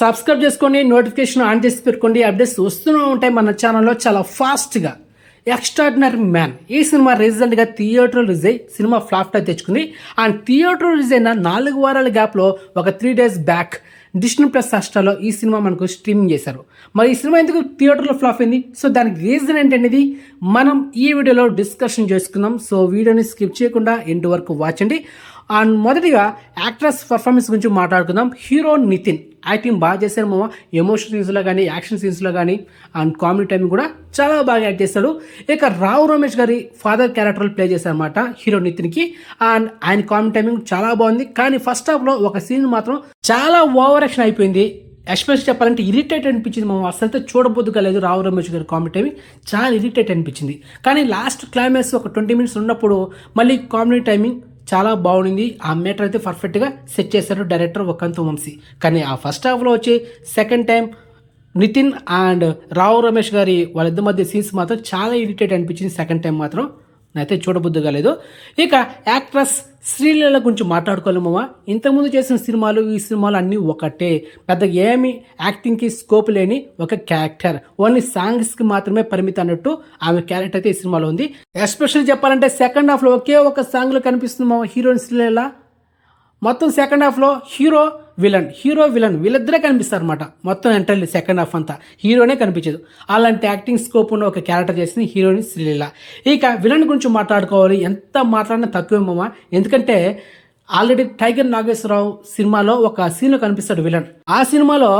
Subscribe చేసుకోండి, notification on చేసి పెట్టుకోండి. అప్డేట్స్ వస్తూనే ఉంటాయి మన ఛానల్లో చాలా ఫాస్ట్గా. ఎక్స్ట్రాడినరీ మ్యాన్ ఈ సినిమా రీసెంట్గా థియేటర్ రిలీజ్ అయ్యి సినిమా ఫ్లాప్ అయితే తెచ్చుకుంది. అండ్ థియేటర్ రిలీజ్ అయిన 4 వారాల గ్యాప్లో ఒక 3 days బ్యాక్ డిస్నీ ప్లస్ హాట్‌స్టార్లో ఈ సినిమా మనకు స్ట్రీమింగ్ చేశారు. మరి ఈ సినిమా ఎందుకు థియేటర్లో ఫ్లాప్ అయింది, సో దానికి రీజన్ ఏంటనేది మనం ఈ వీడియోలో డిస్కషన్ చేసుకుందాం. సో వీడియోని స్కిప్ చేయకుండా ఎండ్ వరకు వాచండి. అండ్ మొదటిగా యాక్ట్రెస్ పర్ఫార్మెన్స్ గురించి మాట్లాడుకుందాం. హీరో నితిన్ యాక్టింగ్ బాగా చేశారు మామ. ఎమోషనల్ సీన్స్లో కానీ, యాక్షన్ సీన్స్లో కానీ, అండ్ కామెడీ టైమింగ్ కూడా చాలా బాగా యాక్ట్ చేస్తాడు. ఇక రావు రమేష్ గారి ఫాదర్ క్యారెక్టర్ ప్లే చేశారనమాట హీరో నితిన్కి. అండ్ ఆయన కామెడీ టైమింగ్ చాలా బాగుంది. కానీ ఫస్ట్ హాఫ్లో ఒక సీన్ మాత్రం చాలా ఓవర్ యాక్షన్ అయిపోయింది. ఎస్పెషల్ చెప్పాలంటే ఇరిటేట్ అనిపించింది మామ. అసలు చూడబోద్దుగా లేదు. రావు రమేష్ గారి కామెడీ టైమింగ్ చాలా ఇరిటేట్ అనిపించింది. కానీ లాస్ట్ క్లైమాక్స్ ఒక 20 minutes ఉన్నప్పుడు మళ్ళీ కామెడీ టైమింగ్ చాలా బాగుంది. ఆ మేటర్ అయితే పర్ఫెక్ట్గా సెట్ చేశారు డైరెక్టర్ వకంత్ వంశీ. కానీ ఆ ఫస్ట్ హాఫ్లో వచ్చి second time Nitin and Rao Ramesh గారి వాళ్ళిద్దరి మధ్య సీన్స్ మాత్రం చాలా ఇరిటేట్ అనిపించింది. సెకండ్ టైం మాత్రం అయితే చూడబుద్దుగా లేదు. ఇక యాక్ట్రెస్ శ్రీలీల గురించి మాట్లాడుకోలేము మామ. ఇంతకుముందు చేసిన సినిమాలు ఈ సినిమాలు అన్నీ ఒకటే. పెద్ద ఏమి యాక్టింగ్కి స్కోప్ లేని ఒక క్యారెక్టర్, ఓన్లీ సాంగ్స్కి మాత్రమే పరిమితి అన్నట్టు ఆమె క్యారెక్టర్ అయితే ఈ సినిమాలో ఉంది. ఎస్పెషల్లీ చెప్పాలంటే సెకండ్ హాఫ్లో ఒకే ఒక సాంగ్లో కనిపిస్తుంది మామ హీరోయిన్ శ్రీలీల. మొత్తం సెకండ్ హాఫ్లో హీరో విలన్ వీళ్ళిద్దరే కనిపిస్తారు అనమాట. మొత్తం ఎంటర్లీ సెకండ్ హాఫ్ అంతా హీరోనే కనిపించదు. అలాంటి యాక్టింగ్ స్కోప్ ఉన్న ఒక క్యారెక్టర్ చేసింది హీరోయిన్ శ్రీలీల. ఇక విలన్ గురించి మాట్లాడుకోవాలి, ఎంత మాట్లాడినా తక్కువేమో. ఎందుకంటే ఆల్రెడీ టైగర్ నాగేశ్వరరావు సినిమాలో ఒక సీన్లో కనిపిస్తాడు విలన్. ఆ సినిమాలో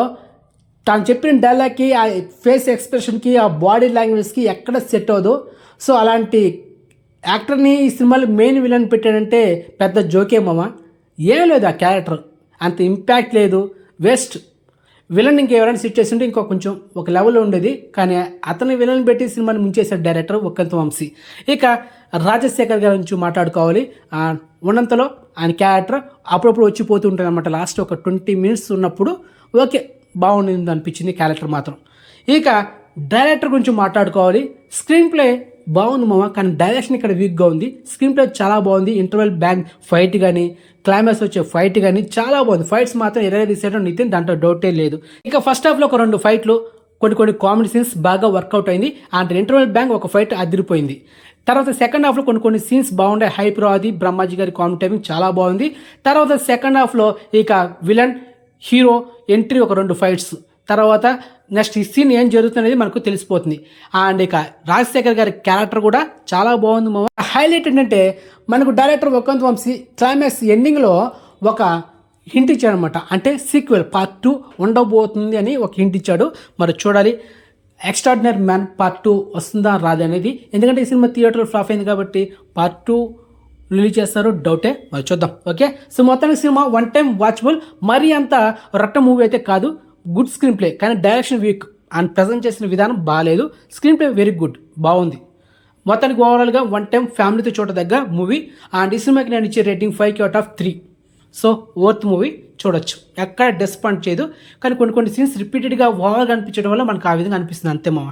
తాను చెప్పిన డైలాగ్కి, ఆ ఫేస్ ఎక్స్ప్రెషన్కి, ఆ బాడీ లాంగ్వేజ్కి ఎక్కడ సెట్ అవ్వదు. సో అలాంటి యాక్టర్ని ఈ సినిమాలో మెయిన్ విలన్ పెట్టాడంటే పెద్ద జోకేమమ్మా. ఏం లేదు, ఆ క్యారెక్టర్ అంత ఇంపాక్ట్ లేదు, వేస్ట్. విలన్ ఇంకెవరైనా సెట్ చేస్తుంటే ఇంకో కొంచెం ఒక లెవెల్లో ఉండేది. కానీ అతని విలన్ పెట్టి సినిమాని ముంచేశాడు డైరెక్టర్ వకంత్ వంశీ. ఇక రాజశేఖర్ గారి నుంచి మాట్లాడుకోవాలి. ఉన్నంతలో ఆయన క్యారెక్టర్ అప్పుడప్పుడు వచ్చిపోతూ ఉంటుంది అనమాట. లాస్ట్ ఒక 20 minutes ఉన్నప్పుడు ఓకే బాగుంది అనిపించింది క్యారెక్టర్ మాత్రం. ఇక డైరెక్టర్ గురించి మాట్లాడుకోవాలి. స్క్రీన్ ప్లే బాగుంది మామ, కానీ డైరెక్షన్ ఇక్కడ వీక్గా ఉంది. స్క్రీన్ ప్లే చాలా బాగుంది. ఇంటర్వెల్ బ్యాంక్ ఫైట్ కానీ, క్లైమాక్స్ వచ్చే ఫైట్ కానీ చాలా బాగుంది. ఫైట్స్ మాత్రం ఎర్ర తీసాడు నితిన్, దాంట్లో డౌటే లేదు. ఇక ఫస్ట్ హాఫ్లో ఒక 2 fights కొన్ని కామెడీ సీన్స్ బాగా వర్కౌట్ అయింది. అండ్ ఇంటర్వెల్ బ్యాంక్ ఒక ఫైట్ అదిరిపోయింది. తర్వాత సెకండ్ హాఫ్లో కొన్ని సీన్స్ బాగుంటాయి. హైప్ రాది బ్రహ్మాజీ గారి కామెడీ టైమింగ్ చాలా బాగుంది. తర్వాత సెకండ్ హాఫ్లో ఇక విలన్ హీరో ఎంట్రీ ఒక 2 fights. తర్వాత నెక్స్ట్ ఈ సీన్ ఏం జరుగుతుందనేది మనకు తెలిసిపోతుంది. అండ్ ఇక రాజశేఖర్ గారి క్యారెక్టర్ కూడా చాలా బాగుంది మామ. హైలైట్ ఏంటంటే మనకు డైరెక్టర్ వకంత్ వంశీ క్లైమాక్స్ ఎండింగ్లో ఒక హింట్ ఇచ్చాడు అనమాట. అంటే సీక్వెల్ పార్ట్ 2 ఉండబోతుంది అని ఒక హింట్ ఇచ్చాడు. మరి చూడాలి ఎక్స్ట్రాడినరీ మ్యాన్ పార్ట్ 2 వస్తుందా రాదా అనేది. ఎందుకంటే ఈ సినిమా థియేటర్ ఫ్లాప్ అయింది కాబట్టి పార్ట్ 2 రిలీజ్ చేస్తారు, డౌటే. మరి చూద్దాం. ఓకే, సో మొత్తానికి సినిమా 1 time వాచబుల్. మరీ అంత రట్ట మూవీ అయితే కాదు. గుడ్ స్క్రీన్ ప్లే, కానీ డైరెక్షన్ వీక్ అండ్ ప్రజెంట్ చేసిన విధానం బాగాలేదు. స్క్రీన్ ప్లే వెరీ గుడ్, బాగుంది. మొత్తానికి ఓవరాల్గా 1 time ఫ్యామిలీతో చూడదగ్గ మూవీ. అండ్ ఈ సినిమాకి నేను ఇచ్చే రేటింగ్ 5/3. సో వర్త్ మూవీ, చూడొచ్చు, ఎక్కడ డిసప్పాయింట్ చేయదు. కానీ కొన్ని సీన్స్ రిపీటెడ్గా ఓవర్గా అనిపించడం వల్ల మనకు ఆ విధంగా అనిపిస్తుంది అంతే మామ.